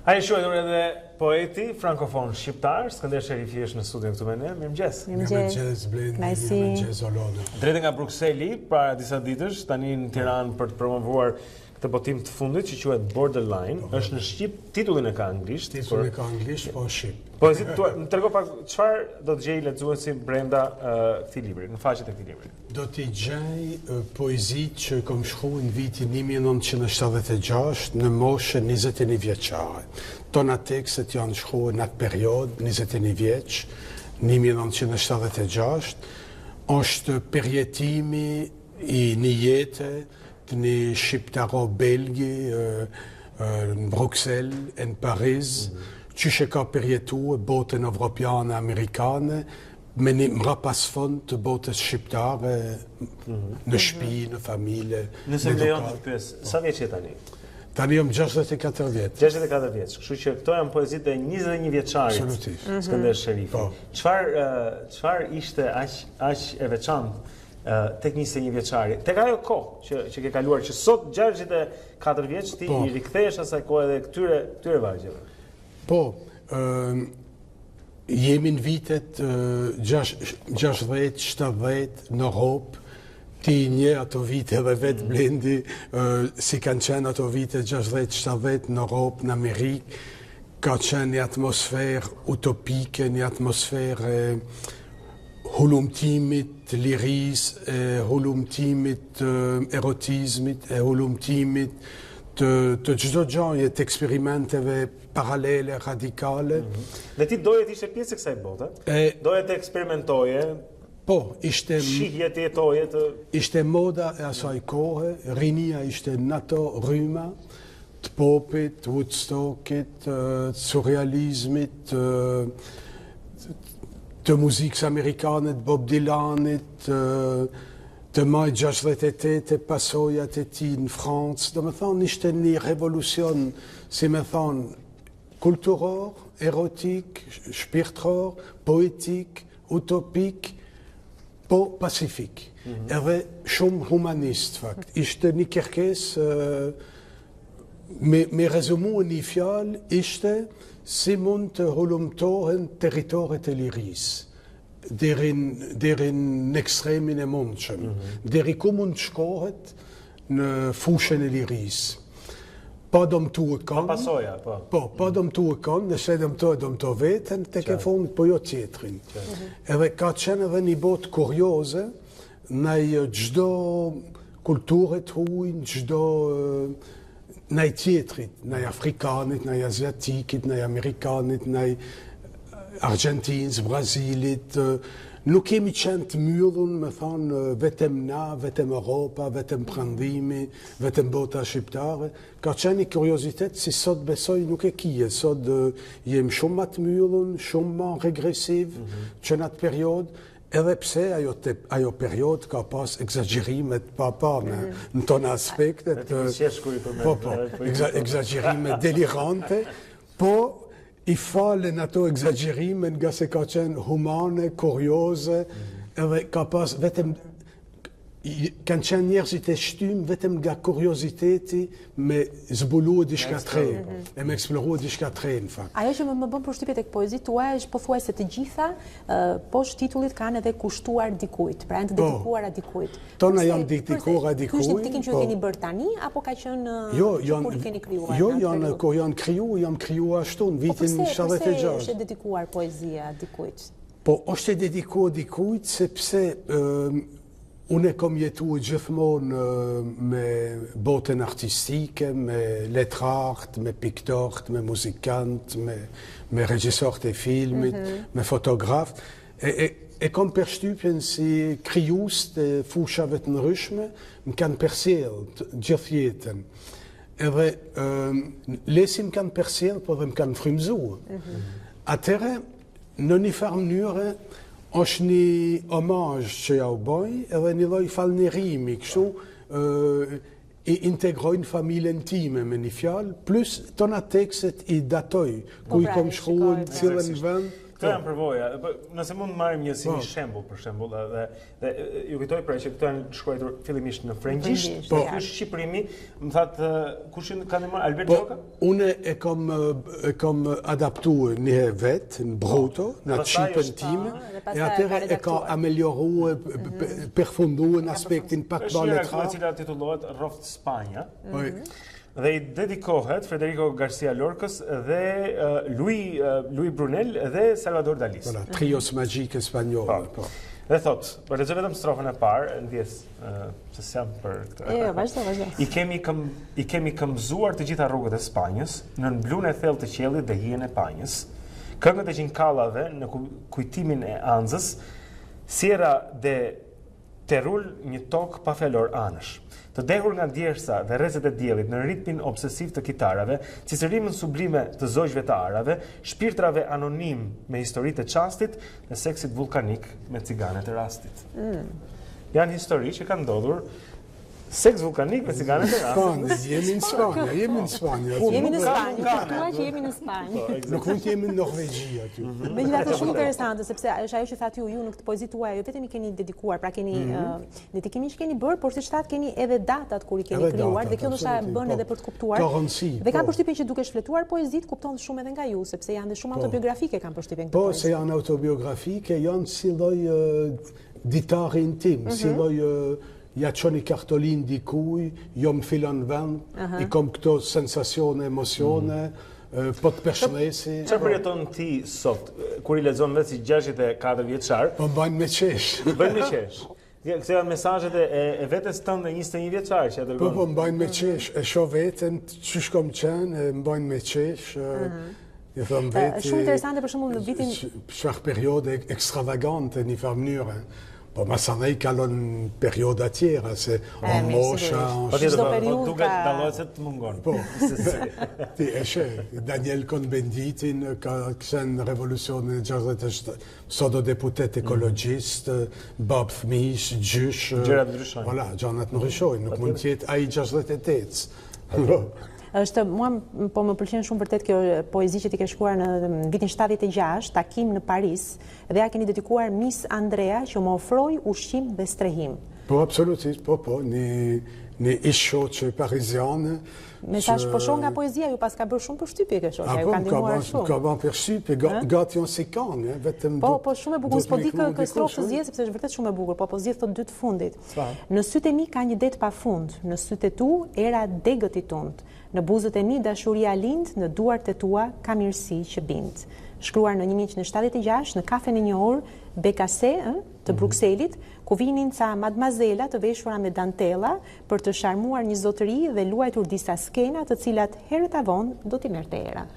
Ai shuar edhe poeti frankofon shqiptar, Skënder Sherifi është në studion këtu me ne. Mirëmëngjes. Mirëmëngjes Blendi, mirëmëngjes Olona. Drejt nga Brukseli, para disa ditësh, tani në Tiranë për të promovuar këtë botim të fundit që quhet Borderline, është në shqip, titullin e ka anglisht. Titullin e ka anglisht, po shqip. Poezitë tua, më trego pak çfarë do të gjej lexuesi brenda këtij libri, në faqet e këtij libri. Do t'i gjej poezitë që kom shkruar në vitin 1976 në moshën 21 vjeçare. Tona tekstet janë shkruar në atë periudhë, 21 vjeç, 1976. Është përjetimi i një jete të një shqiptaro belgi në Bruxelles, në Paris, që që ka përjetuar botën evropiane, amerikane, me një mrapas fond të botës shqiptare në shtëpi, në familje. Nëse më lejon të të pyes, sa vjeç je tani? Tani jam 64 vjeç. 64 vjeç. Kështu që këto janë poezitë e 21 vjeçarit. Absolutisht. Skënder Sherifi. Çfarë ishte aq e veçantë tek 21 vjeçari? Tek ajo kohë që ke kaluar, që sot 64 vjeç ti i rikthehesh asaj kohe edhe këtyre vargjeve. Po, jemi në vitet 60-70 në Europë, ti një ato vite edhe vetë Blendi, si kanë qenë ato vite 60-70 në Europë, në Amerikë, ka qenë një atmosferë utopike, një atmosferë hulumtimit liris, hulumtimit erotizmit, hulumtimit të çdo gjaje, të eksperimenteve paralele, radikale. Dhe ti doje të ishe pjesë e kësaj bote? Doje të eksperimentoje? Po, ishte... Shihje të jetoje të... Ishte moda e asaj kohe, rinia ishte në ato rryma, të popit, Woodstockit, surrealizmit, të muzikës amerikane, të Bob Dylanit, të maj 68 pasojat e ti në Francë. Do me thonë, ishte një revolucion, si me thonë, kulturor, erotik, shpirtror, poetik, utopik, po pacifik. Edhe shumë humanist, fakt. Ishte një kërkes, me rezumu një fjallë, ishte si mund të hulumtohen teritoret e lirisë, deri në ekstremin e mundshëm, deri ku mund të shkohet në fushën e lirisë. Pa dëmtu e kanë. Pa pasoja, po. Po, pa dëmtu e kanë, nëse dëmto veten, tek e fundit, po jo tjetrin. Edhe ka qenë edhe një botë kurioze, ndaj çdo kulture të huaj, çdo ndaj tjetrit, ndaj afrikanit, ndaj aziatikit, ndaj amerikanit, ndaj Argentinës, Brazilit. Nuk kemi qenë të mbyllur, me thonë, vetëm na, vetëm Europa, vetëm prandimi, vetëm bota shqiptare. Ka qenë një kuriozitet si sot besoj nuk e kije. Sot jem shumë më të mbyllur, shumë më regresiv që në atë periudhë. Edhe pse ajo period ka pas egzagerimet pa në tonë aspektet. Po, egzagerimet delirante, po i falen ato egzagerimet nga se ka qenë humane, kurioze, edhe ka pas vetëm kanë qenë njerëzit e shtym vetëm nga kurioziteti me zbuluar diçka të re, e me eksploruar diçka të re në fakt. Ajo që më bën përshtypje tek poezitë tuaja është pothuajse të gjitha poshtë titullit kanë edhe kushtuar dikujt, pra janë të dedikuara dikujt. Tona janë dedikuara dikujt. Ky është tikin që keni bërë tani apo ka qenë kur keni krijuar? Jo, kur janë krijuar ashtu në vitin 76. Pse është dedikuar poezia dikujt? Po, është dedikuar dikujt sepse unë kom jetuar gjithmonë me botën artistike, me letrart, me piktorët, me muzikant, me regjisorët e filmit, me fotograf. E kom përshtypjen si krijues të fushave të ndryshme, më kanë përsjell gjithë jetën. Edhe lesim kanë përsjell, po dhe më kanë frymëzuar. Atëherë, në një farë mënyrë, është një omazh që ja u bëj, edhe një lloj falënderimi, kështu i integrojnë familjen time me një fjalë, plus tona tekstet i datoj, ku i kom shkruar në cilën vend. Këto janë përvoja. Nëse mund të marrim një si një shembull për shembull, dhe ju kujtoj pra që këto janë shkruar fillimisht në frëngjisht. Ky është shqiprimi, më thatë kush ka ndihmuar Albert Gjoka? Unë e kam adaptuar një herë vetë në bruto, në çipën time, e atëherë e ka amelioruar, përfunduar në aspektin pak balletrar. Është një e cila titullohet Rroft Spanja. Dhe i dedikohet Federico Garcia Lorcas dhe Louis Brunel dhe Salvador Dalí. Voilà, trios magjik espanjol. Dhe thot, për lexoj vetëm strofën e parë, ndjes se s'jam për këtë. Vazhdo. I kemi këmbëzuar të gjitha rrugët e Spanjës, në mblunë e thellë të qiellit dhe hijen e panjës, këngët e qinkallave në kujtimin e Anzës, Sierra de Terul, një tokë pa fjalor anësh. Të dehur nga djersa dhe rrezet e diellit në ritmin obsesiv të kitarave, cicërimën sublime të zogjve të arave, shpirtrave anonim me historitë e çastit dhe seksit vulkanik me ciganet e rastit. Janë histori që kanë ndodhur seks vulkanik me ciganet e rastit. Jemi në Spanja. Jemi në Spanjë, thua që jemi në Spanjë. Nuk mund të jemi në Norvegji aty. Megjithatë shumë interesante sepse është ajo që thatë ju në këtë poezi tuaj, jo vetëm i keni dedikuar, pra keni dedikimin që keni bërë, por si thatë keni edhe datat kur i keni krijuar dhe kjo ndoshta bën edhe për të kuptuar. Dhe kam përshtypjen që duke shfletuar poezit kupton shumë edhe nga ju, sepse janë dhe shumë autobiografike kam përshtypjen këto. Po, se janë autobiografike, janë si lloj ditari intim, si lloj ja qoni kartolin dikuj, jo më filan vend, i kom këto sensacione, emocione, po të përshëndesi. Çfarë përjeton ti sot, kur i lexon vetë si 64 vjeçar? Po bajnë me qesh. Bëjnë me qesh. Këto janë mesazhet e vetes tënde 21 vjeçar që e dërgon. Po mbajnë me qesh, e shoh veten çish kom qenë, mbajnë me qesh. Shumë interesante për shembull në vitin çfarë periode ekstravagante në një mënyrë. Po masanej kalon perioda tjera, se mosha... duket dallohet se të mungon. Po, ti eshe, Daniel Cohn-Benditin ka kësen revolucionin e 67, sot do deputet ekologjist, bab fëmish, gjysh... Gjërat ndryshojnë. Voilà, gjanat ndryshojnë, nuk mund tjetë ai 68. Mua po më pëlqen shumë vërtet kjo poezi që ti ke shkruar në vitin 76, takim në Paris, dhe ja keni dedikuar Miss Andrea që më ofroi ushqim dhe strehim. Po, absolutisht, po, një ish shoqe pariziane. Mesazh po shoh nga poezia, ju pas ka bërë shumë përshtypje kjo shoqja, ju ka ndihmuar shumë. Ka bërë përshtypje, gati janë si kanë, vetëm po shumë e bukur, s'po di kë strofë të zgjedh sepse është vërtet shumë e bukur, po zgjedh të dy të fundit. Në sytë e mi ka një det pafund, në sytë e tu era degët i tund. Në buzët e mi dashuria lind, në duart e tua ka mirësi që bind. Shkruar në 1976 në kafen e një orë Bekase të Brukselit, ku vinin ca madmazela të veshura me dantela për të sharmuar një zotëri dhe luajtur disa skena të cilat herët avon do t'i merrte era.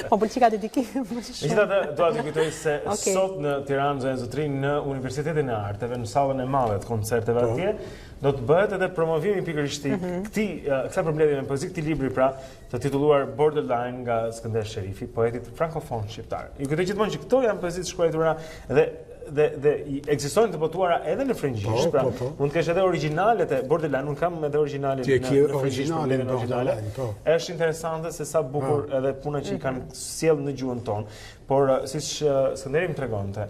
Po pëlqika dedikim. Megjithatë, dua t'ju kujtoj se sot në Tiranë zotërin në Universitetin e Arteve, në sallën e madhe të koncerteve atje, do të bëhet edhe promovimi pikërisht i kësaj përmbledhje me poezi, këtij libri pra, të titulluar Borderline nga Skënder Sherifi, poetit frankofon shqiptar. Ju kujtoj gjithmonë që këto janë poezi të shkruara dhe ekzistojnë të botuara edhe në frëngjisht, pra mund të kesh edhe originalet e Borderline, unë kam edhe originalet në frëngjisht, është interesante se sa bukur edhe puna që i kanë sjell në gjuhën tonë, por siç Skënderi më tregonte,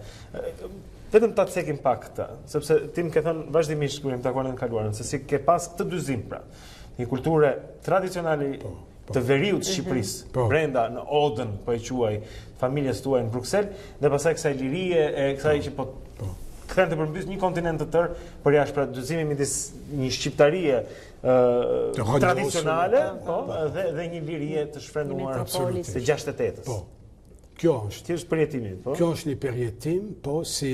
vetëm ta cekim pak këtë, sepse ti më ke thënë vazhdimisht kur jam takuar në kaluarën, se si ke pas këtë dyzim pra, një kulturë tradicionale të veriut të Shqipërisë, brenda në Odën, po e quaj, familjes tuaj në Bruksel, dhe pastaj kësaj lirie e kësaj që po kthen të përmbys një kontinent të tërë, për jashtë pra dyzimi midis një shqiptarie tradicionale, dhe një lirie të shfrenuar të 68-s. Po. Kjo është përjetimi, po. Kjo është një përjetim, po si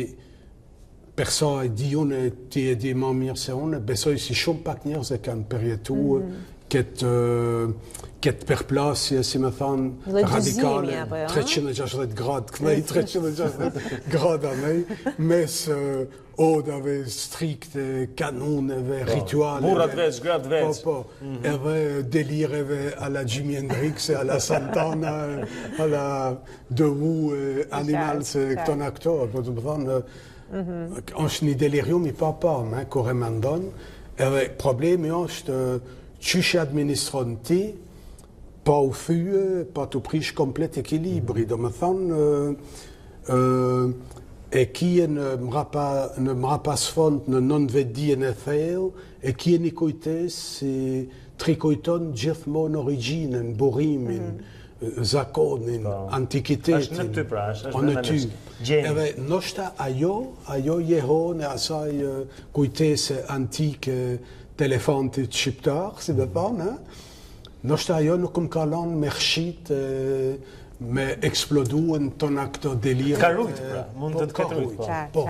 persa e di unë, ti e di më mirë se unë, besoj si shumë pak njerëz e kanë përjetuar këtë përplasje, si me thanë, radikale, 360 gradë kënej, 360 gradë anej, mes odave strikte, kanuneve, ritualeve. Burrat veç, gratë veç. Po, edhe delireve alla Jimi Hendrix, alla Santana, alla The Who, Animal, se këto në këto, po të më thanë, është një delirium i papam, kur e mendon, edhe problemi është qysh administron ti pa u thyë, pa të prish komplet ekuilibri. Do më thonë, e kje në mrapa sfond në nënvetdijen e thellë, e kje një kujtes si trikojton gjithmonë origjinën, burimin, zakonin, antikitetin. Është në ty pra, është në ty. Edhe ndoshta ajo jehon e asaj kujtese antike të elefantit shqiptar, si dhe thonë, ndoshta ajo nuk më kalon me khshit me eksploduën tona këto delirë. Ka rujt pra, mund të ketë rujt. Po.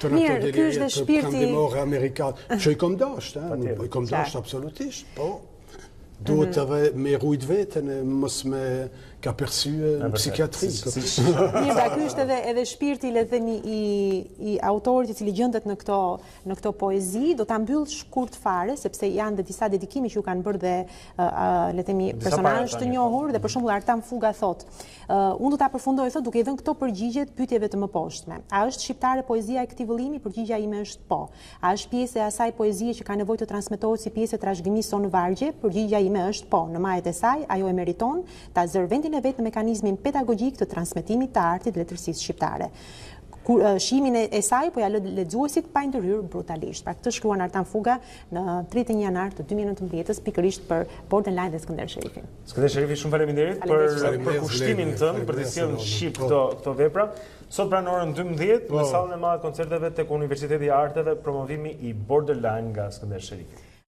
Të në këto delirë të prandimore amerikanë. Që i kom dasht, i kom dasht absolutisht, po. Duhet edhe me rujt vetën e mos me ka persye në psikiatri. Mirë, pra ky është edhe shpirti, le të themi, i autorit i cili gjendet në këto poezi, do ta mbyll shkurt fare, sepse janë dhe disa dedikimi që ju kanë bërë dhe le të themi personazh të njohur, dhe për shembull Artam Fuga thot, unë do ta përfundoj thot duke i dhënë këto përgjigje pyetjeve të mëposhtme. A është shqiptare poezia e këtij vëllimi? Përgjigjja ime është po. A është pjesë e asaj poezie që ka nevojë të transmetohet si pjesë e trashëgimisë son vargje? Përgjigjja ime është po. Në majet e saj, ajo e meriton ta zërë vendin e vetë në mekanizmin pedagogjik të transmetimit të artit dhe letërsisë shqiptare. Shimin e saj po ja lë lexuesit pa ndërhyrë brutalisht. Pra këtë shkruan Artam Fuga në 31 janar të 2019 pikërisht për Borderline dhe Skënder Sherifin. Skënder Sherifi, shumë faleminderit për kushtimin tënd, për të sjellë në shqip këto vepra. Sot pra në orën 12 në sallën e madhe koncerteve tek Universiteti i Arteve, promovimi i Borderline nga Skënder Sherifi.